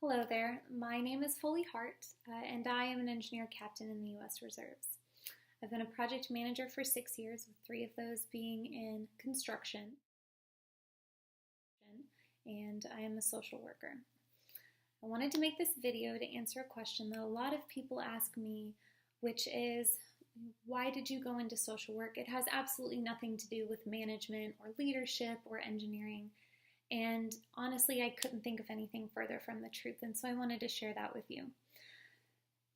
Hello there, my name is Foley Hart, and I am an engineer captain in the U.S. Reserves. I've been a project manager for 6 years, with 3 of those being in construction, and I am a social worker. I wanted to make this video to answer a question that a lot of people ask me, which is, why did you go into social work? It has absolutely nothing to do with management or leadership or engineering. And honestly, I couldn't think of anything further from the truth, and so I wanted to share that with you.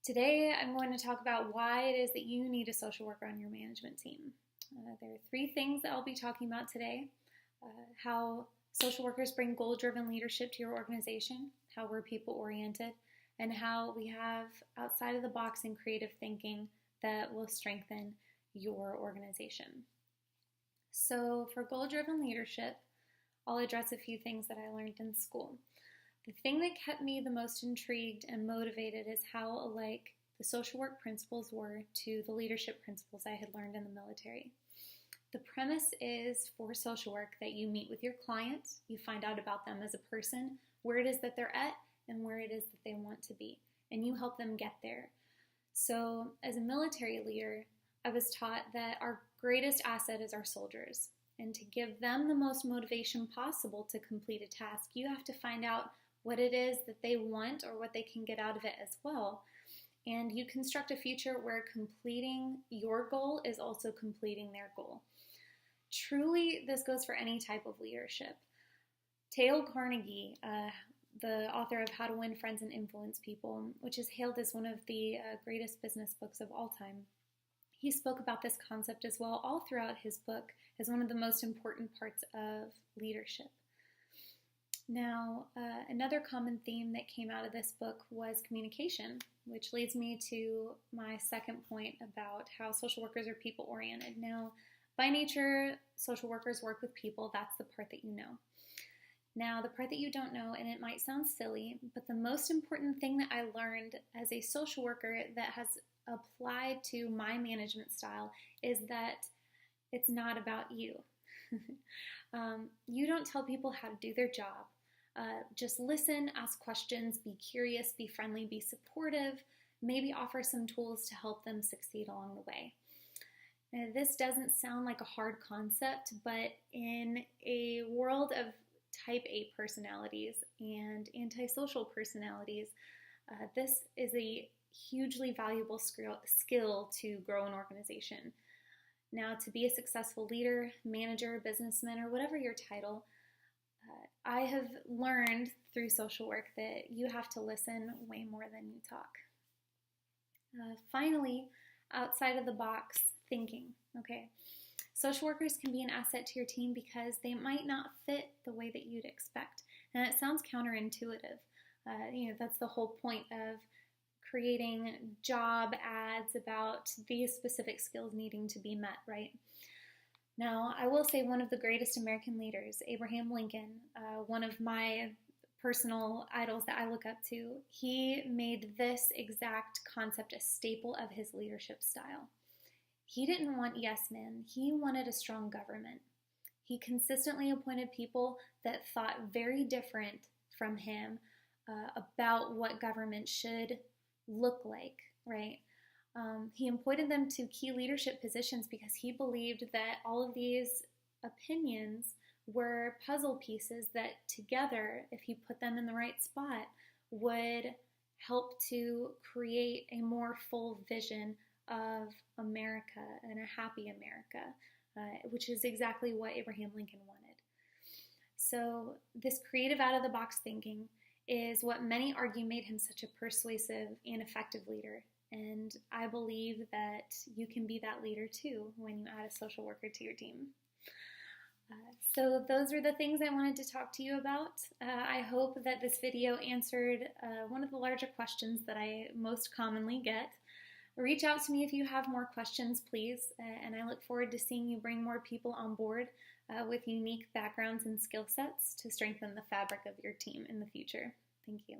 Today, I'm going to talk about why it is that you need a social worker on your management team. There are 3 things that I'll be talking about today. How social workers bring goal-driven leadership to your organization, how we're people-oriented, and how we have outside-of-the-box and creative thinking that will strengthen your organization. So for goal-driven leadership, I'll address a few things that I learned in school. The thing that kept me the most intrigued and motivated is how alike the social work principles were to the leadership principles I had learned in the military. The premise is for social work that you meet with your client, you find out about them as a person, where it is that they're at, and where it is that they want to be, and you help them get there. So as a military leader, I was taught that our greatest asset is our soldiers. And to give them the most motivation possible to complete a task, you have to find out what it is that they want or what they can get out of it as well. And you construct a future where completing your goal is also completing their goal. Truly, this goes for any type of leadership. Dale Carnegie, the author of How to Win Friends and Influence People, which is hailed as one of the greatest business books of all time, he spoke about this concept as well all throughout his book as one of the most important parts of leadership. Now, another common theme that came out of this book was communication, which leads me to my second point about how social workers are people-oriented. Now, by nature, social workers work with people. That's the part that you know. Now, the part that you don't know, and it might sound silly, but the most important thing that I learned as a social worker that has applied to my management style is that it's not about you. You don't tell people how to do their job. Just listen, ask questions, be curious, be friendly, be supportive, maybe offer some tools to help them succeed along the way. Now, this doesn't sound like a hard concept, but in a world of type A personalities and antisocial personalities, this is a hugely valuable skill to grow an organization. Now, to be a successful leader, manager, businessman, or whatever your title, I have learned through social work that you have to listen way more than you talk. Finally, outside of the box thinking, okay? Social workers can be an asset to your team because they might not fit the way that you'd expect. And it sounds counterintuitive. That's the whole point of creating job ads about these specific skills needing to be met, right? Now, I will say one of the greatest American leaders, Abraham Lincoln, one of my personal idols that I look up to, he made this exact concept a staple of his leadership style. He didn't want yes men, he wanted a strong government. He consistently appointed people that thought very different from him about what government should look like, right? He appointed them to key leadership positions because he believed that all of these opinions were puzzle pieces that together, if you put them in the right spot, would help to create a more full vision of America and a happy America, which is exactly what Abraham Lincoln wanted. So this creative out-of-the-box thinking is what many argue made him such a persuasive and effective leader. And I believe that you can be that leader too when you add a social worker to your team. So those are the things I wanted to talk to you about. I hope that this video answered one of the larger questions that I most commonly get. Reach out to me if you have more questions, please, and I look forward to seeing you bring more people on board with unique backgrounds and skill sets to strengthen the fabric of your team in the future. Thank you.